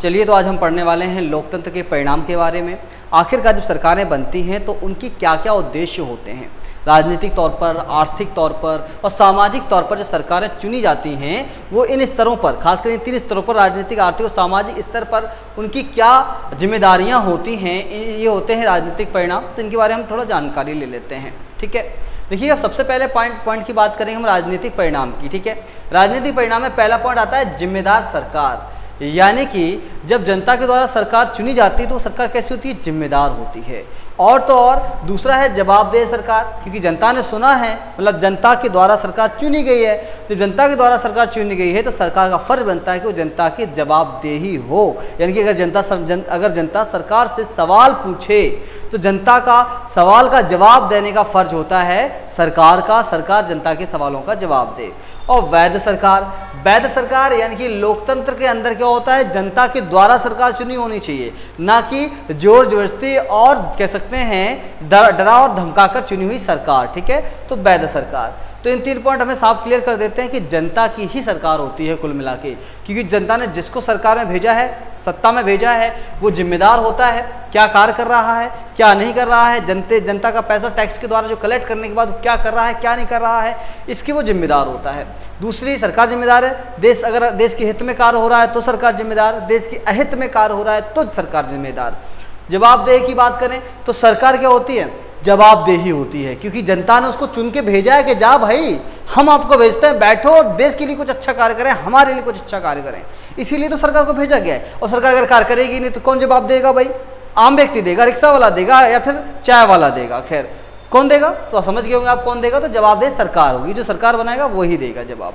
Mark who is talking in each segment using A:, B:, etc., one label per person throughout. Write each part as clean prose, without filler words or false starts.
A: चलिए तो आज हम पढ़ने वाले हैं लोकतंत्र के परिणाम के बारे में। आखिरकार जब सरकारें बनती हैं तो उनकी क्या क्या उद्देश्य होते हैं। राजनीतिक तौर पर, आर्थिक तौर पर और सामाजिक तौर पर जो सरकारें चुनी जाती हैं वो इन स्तरों पर, खासकर इन 3 स्तरों पर, राजनीतिक, आर्थिक और सामाजिक स्तर पर उनकी क्या जिम्मेदारियां होती हैं, ये होते हैं राजनीतिक परिणाम। तो इनके बारे में हम थोड़ा जानकारी ले लेते हैं। ठीक है, देखिए सबसे पहले पॉइंट की बात करेंगे हम राजनीतिक परिणाम की। ठीक है, राजनीतिक परिणाम में पहला पॉइंट आता है जिम्मेदार सरकार। यानी कि जब जनता के द्वारा सरकार चुनी जाती है तो वो सरकार कैसी होती है, जिम्मेदार होती है। और तो और दूसरा है जवाबदेह सरकार, क्योंकि जनता ने सुना है, मतलब जनता के द्वारा सरकार चुनी गई है। जब जनता के द्वारा सरकार चुनी गई है तो सरकार का फर्ज बनता है कि वो जनता की जवाबदेही हो। यानी कि अगर जनता सरकार से सवाल पूछे तो जनता का सवाल का जवाब देने का फर्ज होता है सरकार का। सरकार जनता के सवालों का जवाब दे। और वैध सरकार यानी कि लोकतंत्र के अंदर क्या होता है, जनता के द्वारा सरकार चुनी होनी चाहिए, ना कि जोर जबरदस्ती और कह सकते हैं डरा और धमकाकर चुनी हुई सरकार। ठीक है, तो वैध सरकार। तो इन 3 पॉइंट हमें साफ क्लियर कर देते हैं कि जनता की ही सरकार होती है कुल मिला के, क्योंकि जनता ने जिसको सरकार में भेजा है, सत्ता में भेजा है, वो जिम्मेदार होता है। क्या कार्य कर रहा है, क्या नहीं कर रहा है, जनता का पैसा टैक्स के द्वारा जो कलेक्ट करने के बाद क्या कर रहा है, क्या नहीं कर रहा है, इसकी वो जिम्मेदार होता है। दूसरी, सरकार जिम्मेदार है। अगर देश के हित में कार्य हो रहा है तो सरकार जिम्मेदार, देश के अहित में कार्य हो रहा है तो सरकार जिम्मेदार। जवाबदेही की बात करें तो सरकार क्या होती है, जवाबदेही होती है, क्योंकि जनता ने उसको चुन के भेजा है कि जा भाई हम आपको भेजते हैं, बैठो और देश के लिए कुछ अच्छा कार्य करें, हमारे लिए कुछ अच्छा कार्य करें। इसीलिए तो सरकार को भेजा गया है। और सरकार अगर कार्य करेगी नहीं तो कौन जवाब देगा भाई, आम व्यक्ति देगा, रिक्शा वाला देगा या फिर चाय वाला देगा, खैर कौन देगा, तो समझ गए होंगे आप कौन देगा। तो जवाबदेह सरकार होगी, जो सरकार बनाएगा वही देगा जवाब।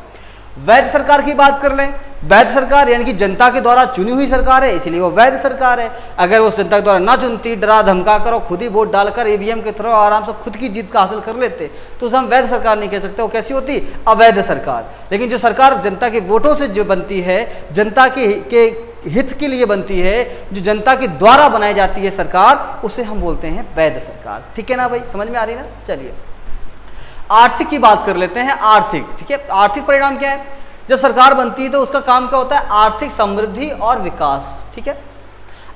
A: वैध सरकार की बात कर लें, वैध सरकार यानी कि जनता के द्वारा चुनी हुई सरकार है, इसलिए वो वैध सरकार है। अगर वो जनता के द्वारा ना चुनती, डरा धमका कर और खुद ही वोट डालकर ईवीएम के थ्रू आराम से खुद की जीत का हासिल कर लेते, तो उसे हम वैध सरकार नहीं कह सकते। वो कैसी होती, अवैध सरकार। लेकिन जो सरकार जनता के वोटों से जो बनती है, जनता के हित के लिए बनती है, जो जनता के द्वारा बनाई जाती है सरकार, उसे हम बोलते हैं वैध सरकार। ठीक है ना भाई, समझ में आ रही ना। चलिए आर्थिक की बात कर लेते हैं। आर्थिक, ठीक है, आर्थिक परिणाम क्या है, जब सरकार बनती है तो उसका काम क्या होता है, आर्थिक समृद्धि और विकास। ठीक है,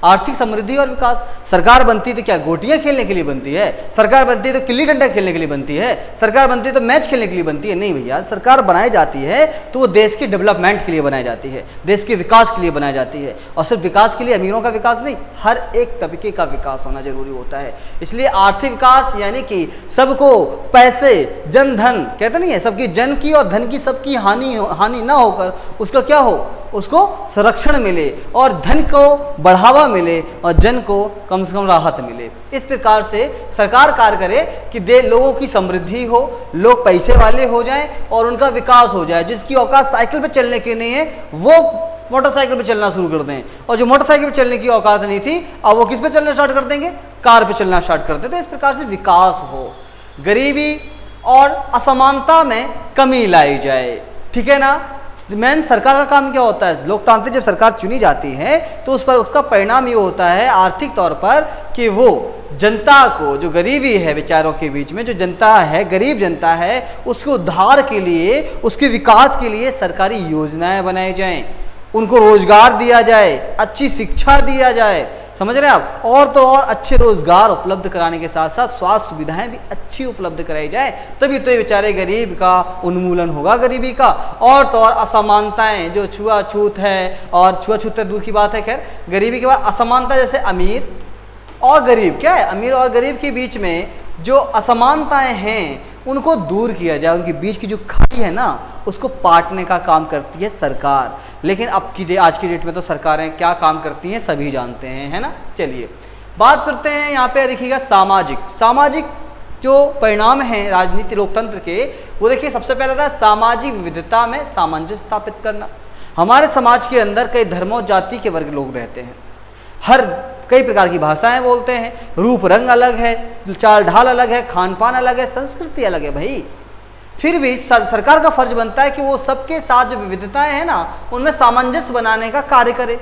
A: आर्थिक समृद्धि और विकास। सरकार बनती है तो क्या गोटियां खेलने के लिए बनती है, सरकार बनती है तो गिल्ली डंडा खेलने के लिए बनती है, सरकार बनती है तो मैच खेलने के लिए बनती है, नहीं भैया। सरकार बनाई जाती है तो वो देश की डेवलपमेंट के लिए बनाई जाती है, देश के विकास के लिए बनाई जाती है। और सिर्फ विकास के लिए, अमीरों का विकास नहीं, हर एक तबके का विकास होना जरूरी होता है। इसलिए आर्थिक विकास यानी कि सबको पैसे, जन धन कहते नहीं है, सबकी जन की और धन की सबकी हानि ना होकर उसका क्या हो, उसको संरक्षण मिले और धन को बढ़ावा मिले और जन को कम से कम राहत मिले। इस प्रकार से सरकार कार्य करे कि लोगों की समृद्धि हो, लोग पैसे वाले हो जाएं और उनका विकास हो जाए। जिसकी औकात साइकिल पे चलने की नहीं है वो मोटरसाइकिल पे चलना शुरू कर दें, और जो मोटरसाइकिल पे चलने की औकात नहीं थी अब वो किस पे चलना स्टार्ट कर देंगे, कार पे चलना स्टार्ट कर दें। तो इस प्रकार से विकास हो, गरीबी और असमानता में कमी लाई जाए। ठीक है ना। मेन सरकार का काम क्या होता है, लोकतांत्रिक जब सरकार चुनी जाती है तो उस पर उसका परिणाम ये होता है आर्थिक तौर पर कि वो जनता को, जो गरीबी है बेचारों के बीच में, जो जनता है, गरीब जनता है, उसके उद्धार के लिए, उसके विकास के लिए सरकारी योजनाएं बनाई जाएं, उनको रोजगार दिया जाए, अच्छी शिक्षा दिया जाए, समझ रहे हैं आप, और तो और अच्छे रोजगार उपलब्ध कराने के साथ साथ स्वास्थ्य सुविधाएं भी अच्छी उपलब्ध कराई जाए, तभी तो ये बेचारे गरीब का उन्मूलन होगा, गरीबी का। और तो और असमानताएं, जो छुआछूत है, और छुआछूत दूर की बात है, खैर गरीबी के बाद असमानता, जैसे अमीर और गरीब, क्या है, अमीर और गरीब के बीच में जो असमानताएं हैं उनको दूर किया जाए, उनके बीच की जो खाई है ना उसको पाटने का काम करती है सरकार। लेकिन आज की डेट में तो सरकारें क्या काम करती हैं सभी जानते हैं, है ना। चलिए बात करते हैं, यहाँ पे देखिएगा सामाजिक जो परिणाम हैं राजनीति लोकतंत्र के, वो देखिए सबसे पहला था सामाजिक विविधता में सामंजस्य स्थापित करना। हमारे समाज के अंदर कई धर्मों, जाति के वर्ग लोग रहते हैं, कई प्रकार की भाषाएं बोलते हैं, रूप रंग अलग है, चाल ढाल अलग है, खान पान अलग है, संस्कृति अलग है भाई। फिर भी सरकार का फर्ज बनता है कि वो सबके साथ जो विविधताएं हैं ना उनमें सामंजस्य बनाने का कार्य करे।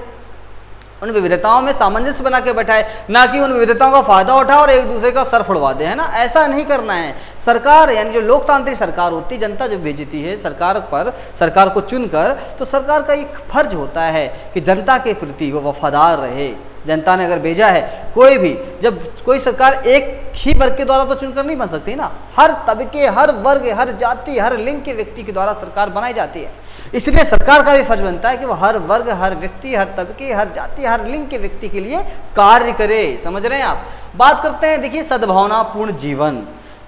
A: उन विविधताओं में सामंजस्य बना के बैठाए, ना कि उन विविधताओं का फायदा उठाए और एक दूसरे का सर फुड़वा दे, है ना। ऐसा नहीं करना है। सरकार यानी जो लोकतांत्रिक सरकार होती है, जनता जब भेजती है सरकार को चुनकर, तो सरकार का एक फर्ज होता है कि जनता के प्रति वो वफादार रहे। जनता ने अगर भेजा है कोई भी, जब कोई सरकार एक ही वर्ग के द्वारा तो चुनकर नहीं बन सकती ना, हर तबके, हर वर्ग, हर जाति, हर लिंग के व्यक्ति के द्वारा सरकार बनाई जाती है। इसलिए सरकार का भी फर्ज बनता है कि वो हर वर्ग, हर व्यक्ति, हर तबके, हर जाति, हर लिंग के व्यक्ति के लिए कार्य करे। समझ रहे हैं आप। बात करते हैं, देखिए, सद्भावनापूर्ण जीवन।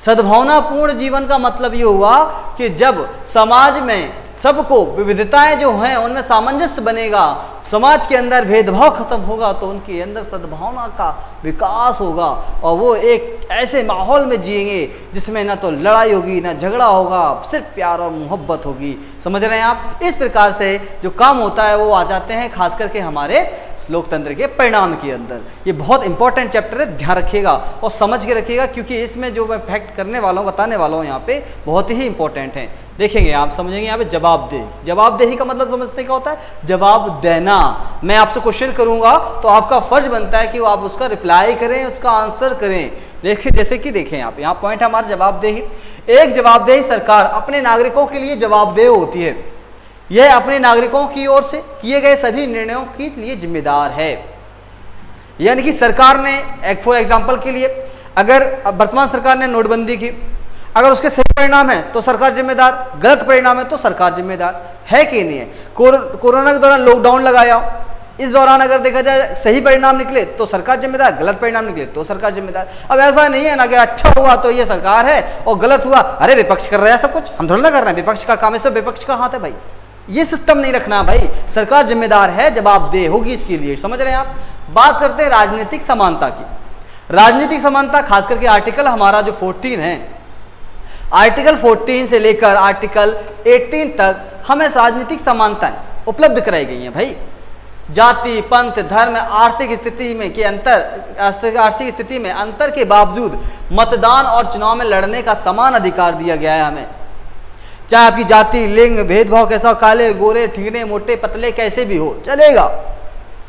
A: सद्भावनापूर्ण जीवन का मतलब ये हुआ कि जब समाज में सबको विविधताएं जो हैं उनमें सामंजस्य बनेगा, समाज के अंदर भेदभाव खत्म होगा, तो उनके अंदर सद्भावना का विकास होगा और वो एक ऐसे माहौल में जिएंगे जिसमें ना तो लड़ाई होगी, ना झगड़ा होगा, सिर्फ प्यार और मोहब्बत होगी। समझ रहे हैं आप। इस प्रकार से जो काम होता है वो आ जाते हैं खास करके हमारे लोकतंत्र के परिणाम के अंदर। ये बहुत इंपॉर्टेंट चैप्टर है, ध्यान रखिएगा और समझ के रखिएगा, क्योंकि इसमें जो मैं फैक्ट करने वाला हूँ, बताने वाला हूँ यहाँ पे, बहुत ही इंपॉर्टेंट है। देखेंगे आप, समझेंगे यहाँ पे जवाबदेही। जवाबदेही का मतलब समझते क्या होता है? जवाब देना। मैं आपसे क्वेश्चन करूंगा तो आपका फर्ज बनता है कि आप उसका रिप्लाई करें, उसका आंसर करें। देखिए, जैसे कि देखें यहाँ पॉइंट है हमारा जवाबदेही। एक जवाबदेही सरकार अपने नागरिकों के लिए जवाबदेह होती है। यह अपने नागरिकों की ओर से किए गए सभी निर्णयों के लिए जिम्मेदार है। यानी कि सरकार ने, एक फॉर एग्जाम्पल के लिए, अगर वर्तमान सरकार ने नोटबंदी की, अगर उसके सही परिणाम है तो सरकार जिम्मेदार, गलत परिणाम है तो सरकार जिम्मेदार है कि नहीं है। कोरोना के दौरान लॉकडाउन लगाया, इस दौरान अगर देखा जाए सही परिणाम निकले तो सरकार जिम्मेदार, गलत परिणाम निकले तो सरकार जिम्मेदार। अब ऐसा नहीं है ना कि अच्छा हुआ तो ये सरकार है और गलत हुआ अरे विपक्ष कर रहा है सब कुछ, हम थोड़ा ना कर रहे हैं, विपक्ष का काम है, सब विपक्ष का हाथ है भाई। ये सिस्टम नहीं रखना भाई। सरकार जिम्मेदार है, जवाबदेह होगी इसके लिए। समझ रहे हैं आप। बात करते हैं राजनीतिक समानता की। राजनीतिक समानता खास करके आर्टिकल हमारा जो 14 है, आर्टिकल 14 से लेकर आर्टिकल 18 तक हमें राजनीतिक समानताएं उपलब्ध कराई गई हैं भाई। जाति, पंथ, धर्म, आर्थिक स्थिति में के आर्थिक स्थिति में अंतर के बावजूद मतदान और चुनाव में लड़ने का समान अधिकार दिया गया है हमें। चाहे आपकी जाति, लिंग, भेदभाव कैसा, काले, गोरे, ठीकने, मोटे, पतले, कैसे भी हो चलेगा।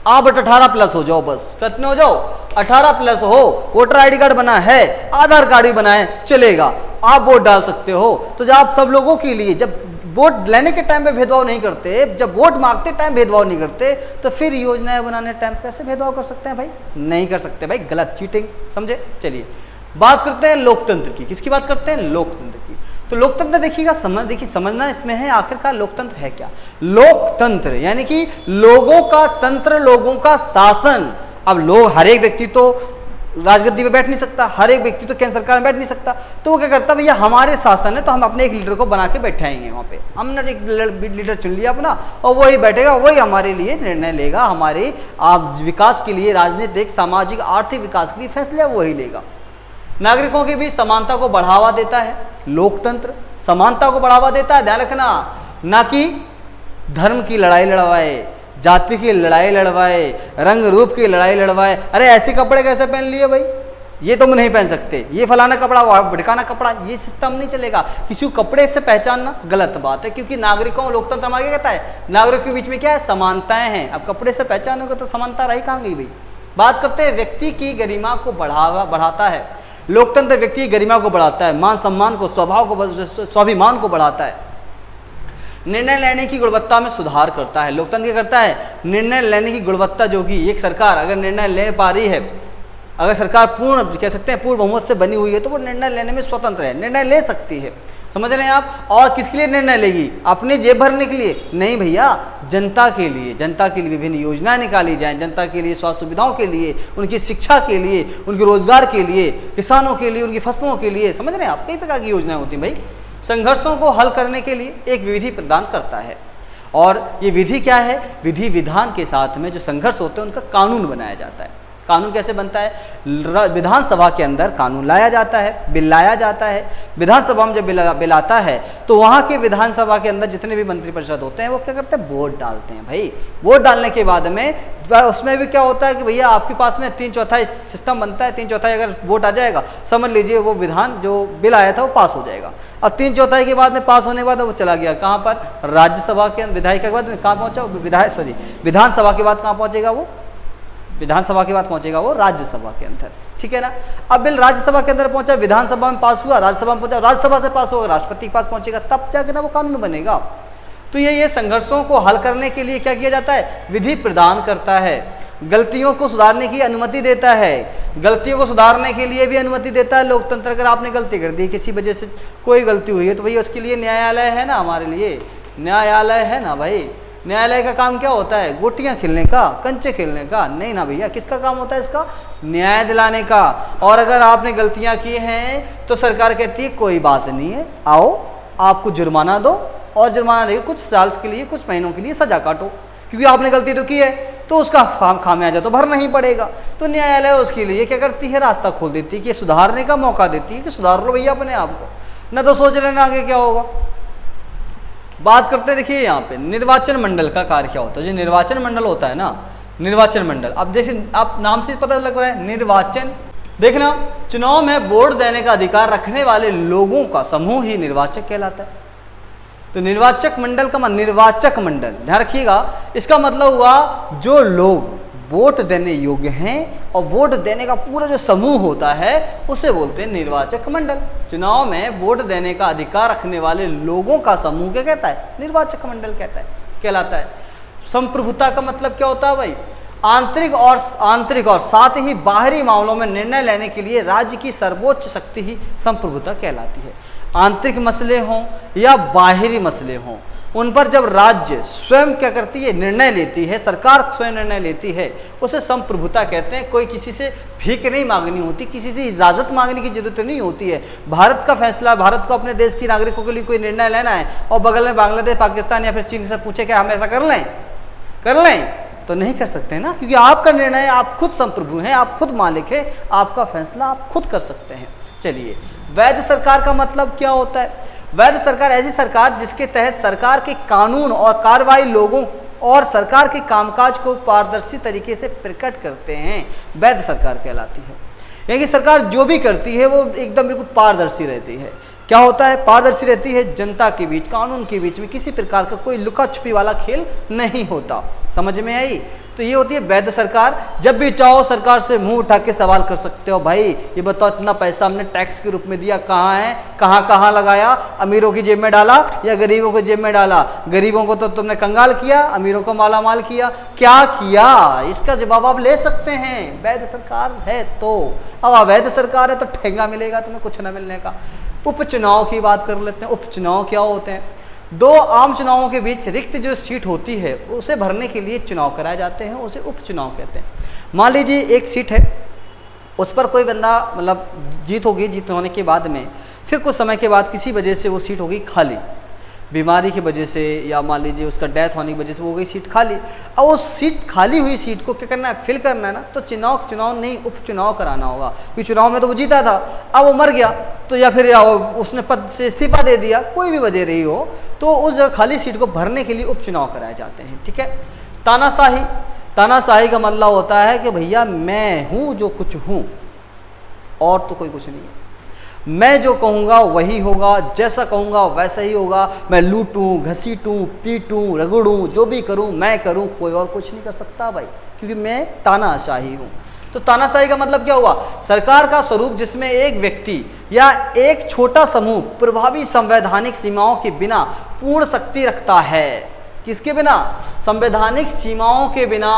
A: आप 18 प्लस हो जाओ, बस कितने हो जाओ, 18 प्लस हो, वोटर आईडी कार्ड बना है, आधार कार्ड भी बना है, चलेगा, आप वोट डाल सकते हो। तो जब आप सब लोगों के लिए, जब वोट लेने के टाइम पे भेदभाव नहीं करते, जब वोट मांगते टाइम भेदभाव नहीं करते, तो फिर योजनाएं बनाने टाइम कैसे भेदभाव कर सकते हैं भाई? नहीं कर सकते भाई, गलत, चीटिंग। समझे। चलिए बात करते हैं लोकतंत्र की। किसकी बात करते हैं? लोकतंत्र की। तो लोकतंत्र देखिएगा, समझना इसमें है आखिरकार लोकतंत्र है क्या। लोकतंत्र यानी कि लोगों का तंत्र, लोगों का शासन। अब लोग, हर एक व्यक्ति तो राजगद्दी पे बैठ नहीं सकता, हर एक व्यक्ति तो केंद्र सरकार में बैठ नहीं सकता, तो वो क्या करता है, भैया हमारे शासन है तो हम अपने एक लीडर को बना के बैठाएंगे वहाँ पे। हमने एक लीडर चुन लिया अपना और वही बैठेगा, वही हमारे लिए निर्णय लेगा, हमारे विकास के लिए, राजनीतिक, सामाजिक, आर्थिक विकास के लिए फैसले वही लेगा। नागरिकों के बीच समानता को बढ़ावा देता है लोकतंत्र, समानता को बढ़ावा देता है, ध्यान रखना। ना कि धर्म की लड़ाई लड़वाए, जाति की लड़ाई लड़वाए, रंग रूप की लड़ाई लड़वाए। अरे ऐसे कपड़े कैसे पहन लिए भाई, ये तुम नहीं पहन सकते, ये फलाना कपड़ा, भड़काना कपड़ा, ये सिस्टम नहीं चलेगा। किसी को कपड़े से पहचानना गलत बात है, क्योंकि नागरिकों, लोकतंत्र हमारा क्या कहता है, नागरिकों के बीच में क्या है, समानताएं हैं। अब कपड़े से पहचानोगे तो समानता रही कहाँ गई भाई। बात करते हैं व्यक्ति की गरिमा को बढ़ाता है लोकतंत्र। व्यक्ति की गरिमा को बढ़ाता है, मान सम्मान को, स्वभाव को, स्वाभिमान को बढ़ाता है। निर्णय लेने की गुणवत्ता में सुधार करता है। लोकतंत्र क्या करता है, निर्णय लेने की गुणवत्ता, जो कि एक सरकार अगर निर्णय ले पा रही है, अगर सरकार पूर्ण, कह सकते हैं पूर्ण बहुमत से बनी हुई है, तो वो निर्णय लेने में स्वतंत्र है, निर्णय ले सकती है। समझ रहे हैं आप। और किसके लिए निर्णय लेगी, अपने जेब भरने के लिए नहीं भैया, जनता के लिए। जनता के लिए विभिन्न योजनाएं निकाली जाएं, जनता के लिए स्वास्थ्य सुविधाओं के लिए, उनकी शिक्षा के लिए, उनके रोजगार के लिए, किसानों के लिए, उनकी फसलों के लिए। समझ रहे हैं आप, कई प्रकार की योजनाएं होती हैं भाई। संघर्षों को हल करने के लिए एक विधि प्रदान करता है। और ये विधि क्या है, विधि विधान के साथ में जो संघर्ष होते हैं उनका कानून बनाया जाता है। कानून कैसे बनता है, विधानसभा के अंदर कानून लाया जाता है, बिल लाया जाता है। विधानसभा में जब बिल आता है तो वहाँ के विधानसभा के अंदर जितने भी मंत्रिपरिषद होते हैं वो क्या करते हैं, वोट डालते हैं भाई। वोट डालने के बाद में उसमें भी क्या होता है कि भैया आपके पास में 3/4 सिस्टम बनता है। 3/4 अगर वोट आ जाएगा, समझ लीजिए वो विधान, जो बिल आया था वो पास हो जाएगा। और 3/4 के बाद में पास होने के बाद वो चला गया कहाँ पर, राज्यसभा के विधायिका के बाद कहाँ पहुँचा, विधानसभा के बाद कहाँ पहुँचेगा, वो विधानसभा के बाद पहुंचेगा वो राज्यसभा के अंदर, ठीक है ना। अब बिल राज्यसभा के अंदर पहुंचा, विधानसभा में पास हुआ, राज्यसभा में पहुंचा, राज्यसभा से पास होगा, राष्ट्रपति के पास पहुंचेगा, तब जाके ना वो कानून बनेगा। तो ये संघर्षों को हल करने के लिए क्या किया जाता है, विधि प्रदान करता है, गलतियों को सुधारने की अनुमति देता है, गलतियों को सुधारने के लिए भी अनुमति देता है लोकतंत्र। अगर आपने गलती कर दी, किसी वजह से कोई गलती हुई है, तो भैया उसके लिए न्यायालय है ना, हमारे लिए न्यायालय है ना भाई। न्यायालय का काम क्या होता है, गोटियां खेलने का, कंचे खेलने का? नहीं ना भैया, किसका काम होता है इसका, न्याय दिलाने का। और अगर आपने गलतियां की हैं तो सरकार कहती है कोई बात नहीं है, आओ आपको जुर्माना दो, और जुर्माना देकर कुछ साल के लिए, कुछ महीनों के लिए सजा काटो, क्योंकि आपने गलती तो की है, तो उसका खामियाजा तो भरना ही पड़ेगा। तो न्यायालय उसके लिए क्या करती है, रास्ता खोल देती है, कि सुधारने का मौका देती है कि सुधार लो भैया अपने आप को, न तो सोच लेना आगे क्या होगा। बात करते हैं, देखिए यहाँ पे निर्वाचन मंडल का कार्य क्या होता है। जो निर्वाचन मंडल होता है ना, निर्वाचन मंडल, अब जैसे आप नाम से पता लग रहा है निर्वाचन, देखना चुनाव में वोट देने का अधिकार रखने वाले लोगों का समूह ही निर्वाचक कहलाता है। तो निर्वाचक मंडल का निर्वाचक मंडल, ध्यान रखिएगा, इसका मतलब हुआ जो लोग वोट देने योग्य हैं और वोट देने का पूरा जो समूह होता है उसे बोलते हैं निर्वाचक मंडल। चुनाव में वोट देने का अधिकार रखने वाले लोगों का समूह क्या कहता है, निर्वाचक मंडल कहलाता है। संप्रभुता का मतलब क्या होता है भाई, आंतरिक और साथ ही बाहरी मामलों में निर्णय लेने के लिए राज्य की सर्वोच्च शक्ति ही संप्रभुता कहलाती है। आंतरिक मसले हों या बाहरी मसले हों, उन पर जब राज्य स्वयं क्या करती है, निर्णय लेती है, सरकार स्वयं निर्णय लेती है, उसे संप्रभुता कहते हैं। कोई किसी से भीख नहीं मांगनी होती, किसी से इजाज़त मांगने की जरूरत नहीं होती है। भारत का फैसला, भारत को अपने देश के नागरिकों के लिए कोई निर्णय लेना है और बगल में बांग्लादेश, पाकिस्तान या फिर चीन से पूछे क्या हम ऐसा कर लें तो नहीं कर सकते हैं ना, क्योंकि आपका निर्णय, आप खुद संप्रभु हैं, आप खुद मालिक हैं, आपका फैसला आप खुद कर सकते हैं। चलिए, वैध सरकार का मतलब क्या होता है। वैध सरकार ऐसी सरकार जिसके तहत सरकार के कानून और कार्रवाई लोगों और सरकार के कामकाज को पारदर्शी तरीके से प्रकट करते हैं, वैध सरकार कहलाती है। यानी कि सरकार जो भी करती है वो एकदम बिल्कुल पारदर्शी रहती है। क्या होता है, पारदर्शी रहती है, जनता के बीच, कानून के बीच में किसी प्रकार का कोई लुका छुपी वाला खेल नहीं होता। समझ में आई। तो ये होती है वैध सरकार। जब भी चाहो सरकार से मुंह उठा के सवाल कर सकते हो, भाई ये बताओ इतना पैसा हमने टैक्स के रूप में दिया, कहाँ है, कहाँ लगाया, अमीरों की जेब में डाला या गरीबों की जेब में डाला। गरीबों को तो तुमने कंगाल किया, अमीरों को माला माल किया, क्या किया, इसका जवाब आप ले सकते हैं, वैध सरकार है तो। अब अवैध सरकार है तो ठेंगा मिलेगा तुम्हें कुछ न मिलने का। उपचुनाव की बात कर लेते हैं। उपचुनाव क्या होते हैं, दो आम चुनावों के बीच रिक्त जो सीट होती है उसे भरने के लिए चुनाव कराए जाते हैं, उसे उपचुनाव कहते हैं। मान लीजिए एक सीट है, उस पर कोई बंदा मतलब जीत होगी, जीत होने के बाद में फिर कुछ समय के बाद किसी वजह से वो सीट होगी खाली, बीमारी की वजह से या मान लीजिए उसका डेथ होने की वजह से वो हो गई सीट खाली। अब उस सीट खाली हुई सीट को क्या करना है, फिल करना है ना, तो चुनाव नहीं उपचुनाव कराना होगा। क्योंकि चुनाव में तो वो जीता था, अब वो मर गया तो या फिर उसने पद से इस्तीफा दे दिया, कोई भी वजह रही हो, तो उस जगह खाली सीट को भरने के लिए उपचुनाव कराए जाते हैं। ठीक है। तानाशाही का मतलब होता है कि भैया मैं हूँ जो कुछ हूँ और तो कोई कुछ नहीं है, मैं जो कहूँगा वही होगा, जैसा कहूँगा वैसा ही होगा, मैं लूटूं, घसीटूं, पीटूं, रगड़ूं, जो भी करूँ मैं करूँ, कोई और कुछ नहीं कर सकता भाई, क्योंकि मैं तानाशाही हूँ। तो तानाशाही का मतलब क्या हुआ, सरकार का स्वरूप जिसमें एक व्यक्ति या एक छोटा समूह प्रभावी संवैधानिक सीमाओं के बिना पूर्ण शक्ति रखता है। किसके बिना, संवैधानिक सीमाओं के बिना।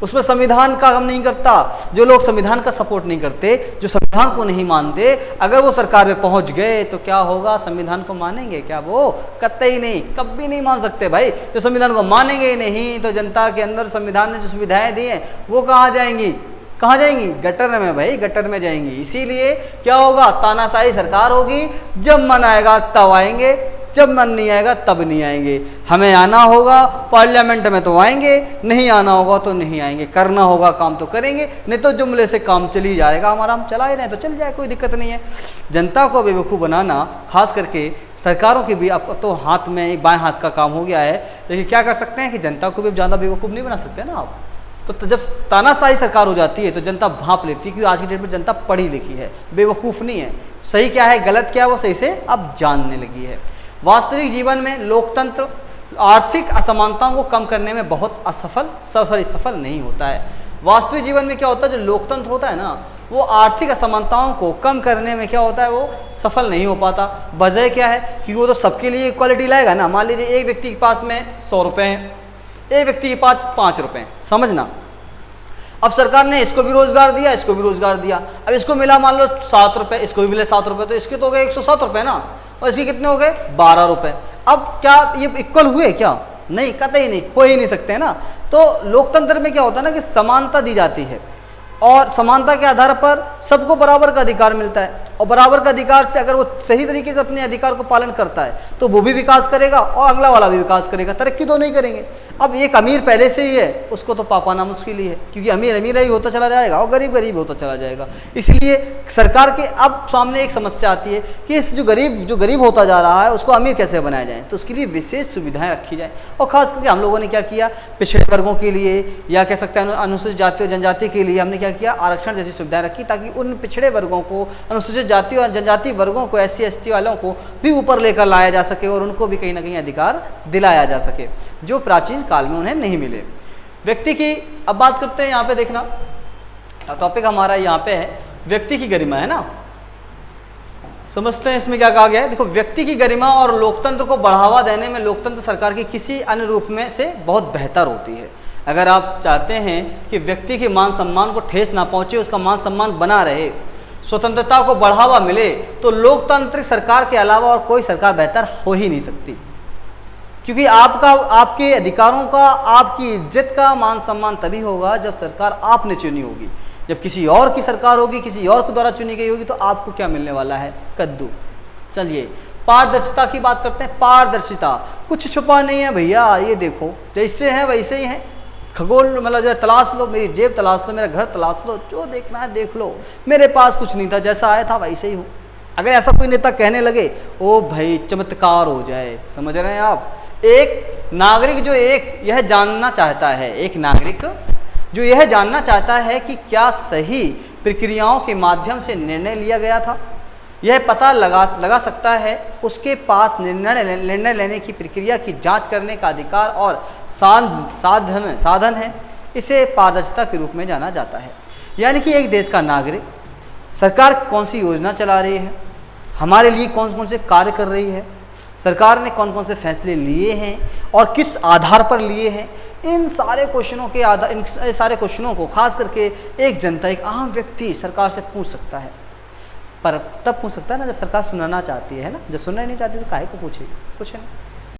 A: उसमें संविधान का काम नहीं करता। जो लोग संविधान का सपोर्ट नहीं करते, जो संविधान को नहीं मानते, अगर वो सरकार में पहुंच गए तो क्या होगा, संविधान को मानेंगे क्या, वो कतई नहीं, कभी नहीं मान सकते भाई। जो संविधान को मानेंगे ही नहीं तो जनता के अंदर संविधान ने जो सुविधाएं दी हैं वो कहाँ जाएंगी, गटर में भाई, गटर में जाएंगी। इसीलिए क्या होगा, तानाशाही सरकार होगी, जब मन आएगा तब आएंगे, जब मन नहीं आएगा तब नहीं आएंगे। हमें आना होगा पार्लियामेंट में तो आएंगे, नहीं आना होगा तो नहीं आएंगे, करना होगा काम तो करेंगे, नहीं तो जुमले से काम चली जाएगा हमारा, हम चला ही रहे तो चल जाए, कोई दिक्कत नहीं है। जनता को बेवकूफ़ बनाना खास करके सरकारों के भी अब तो हाथ में बाएं हाथ का काम हो गया है, लेकिन क्या कर सकते हैं कि जनता को भी ज़्यादा बेवकूफ़ नहीं बना सकते ना आप। तो जब तानाशाही सरकार हो जाती है तो जनता भांप लेती है, क्योंकि आज की डेट में जनता पढ़ी लिखी है, बेवकूफ़ नहीं है, सही क्या है गलत क्या है वो सही से अब जानने लगी है। वास्तविक जीवन में लोकतंत्र आर्थिक असमानताओं को कम करने में बहुत सफल नहीं होता है। वास्तविक जीवन में क्या होता है, जो लोकतंत्र होता है ना, वो आर्थिक असमानताओं को कम करने में क्या होता है, वो सफल नहीं हो पाता। वजह क्या है, क्योंकि वो तो सबके लिए इक्वालिटी लाएगा ना। मान लीजिए एक व्यक्ति के पास में 100 रुपये हैं, एक व्यक्ति के पास 5 रुपये हैं, समझना। अब सरकार ने इसको भी रोजगार दिया, इसको भी रोजगार दिया। अब इसको मिला मान लो 7 रुपये, इसको भी मिले 7 रुपये, तो इसके तो हो गए 107 रुपये ना, और इसके कितने हो गए 12 रुपये। अब क्या ये इक्वल हुए क्या? नहीं, कतई नहीं, हो ही नहीं सकते हैं ना। तो लोकतंत्र में क्या होता है ना कि समानता दी जाती है, और समानता के आधार पर सबको बराबर का अधिकार मिलता है, और बराबर का अधिकार से अगर वो सही तरीके से अपने अधिकार को पालन करता है तो वो भी विकास करेगा और अगला वाला भी विकास करेगा, तरक्की दोनों ही करेंगे। अब एक अमीर पहले से ही है, उसको तो पा पाना मुश्किल ही है, क्योंकि अमीर अमीर ही होता चला जाएगा और गरीब गरीब होता चला जाएगा। इसलिए सरकार के अब सामने एक समस्या आती है कि इस जो गरीब होता जा रहा है उसको अमीर कैसे बनाया जाए, तो उसके लिए विशेष सुविधाएं रखी जाए। और खास करके हम लोगों ने क्या किया, पिछड़े वर्गों के लिए या कह सकते हैं अनुसूचित जाति और जनजाति के लिए हमने क्या किया, आरक्षण जैसी सुविधाएं रखी, ताकि उन पिछड़े वर्गों को, अनुसूचित जाति और जनजाति वर्गों को, SC ST वालों को भी ऊपर लेकर लाया जा सके और उनको भी कहीं ना कहीं अधिकार दिलाया जा सके जो प्राचीन काल में उन्हें नहीं मिले। व्यक्ति की अब बात करते हैं, यहाँ पे देखना टॉपिक हमारा यहाँ पे है व्यक्ति की गरिमा, है ना। समझते हैं इसमें क्या कहा गया है। देखो, व्यक्ति की गरिमा और लोकतंत्र को बढ़ावा देने में लोकतंत्र सरकार की किसी अन्य रूप में से बहुत बेहतर होती है। अगर आप चाहते हैं कि व्यक्ति के मान सम्मान को ठेस ना पहुंचे, उसका मान सम्मान बना रहे, स्वतंत्रता को बढ़ावा मिले, तो लोकतांत्रिक सरकार के अलावा और कोई सरकार बेहतर हो ही नहीं सकती। क्योंकि आपके अधिकारों का, आपकी इज्जत का मान सम्मान तभी होगा जब सरकार आपने चुनी होगी। जब किसी और की सरकार होगी, किसी और के द्वारा चुनी गई होगी, तो आपको क्या मिलने वाला है, कद्दू। चलिए पारदर्शिता की बात करते हैं। पारदर्शिता, कुछ छुपा नहीं है भैया, ये देखो जैसे हैं वैसे ही हैं। खगोल मतलब जो है तलाश लो, मेरी जेब तलाश लो, मेरा घर तलाश लो, जो देखना है देख लो, मेरे पास कुछ नहीं था, जैसा आया था वैसे ही हूँ। अगर ऐसा कोई नेता कहने लगे, ओ भाई चमत्कार हो जाए। समझ रहे हैं आप। एक नागरिक जो यह जानना चाहता है, एक नागरिक जो यह जानना चाहता है कि क्या सही प्रक्रियाओं के माध्यम से निर्णय लिया गया था, यह पता लगा सकता है, उसके पास निर्णय लेने की प्रक्रिया की जांच करने का अधिकार और साधन है। इसे पारदर्शिता के रूप में जाना जाता है। यानी कि एक देश का नागरिक, सरकार कौन सी योजना चला रही है, हमारे लिए कौन कौन से कार्य कर रही है, सरकार ने कौन कौन से फैसले लिए हैं और किस आधार पर लिए हैं, इन सारे क्वेश्चनों को खास करके एक जनता, एक आम व्यक्ति सरकार से पूछ सकता है। पर तब पूछ सकता है ना जब सरकार सुनना चाहती है ना। जब सुनना ही नहीं चाहती तो काहे को पूछेगी, कुछ नहीं।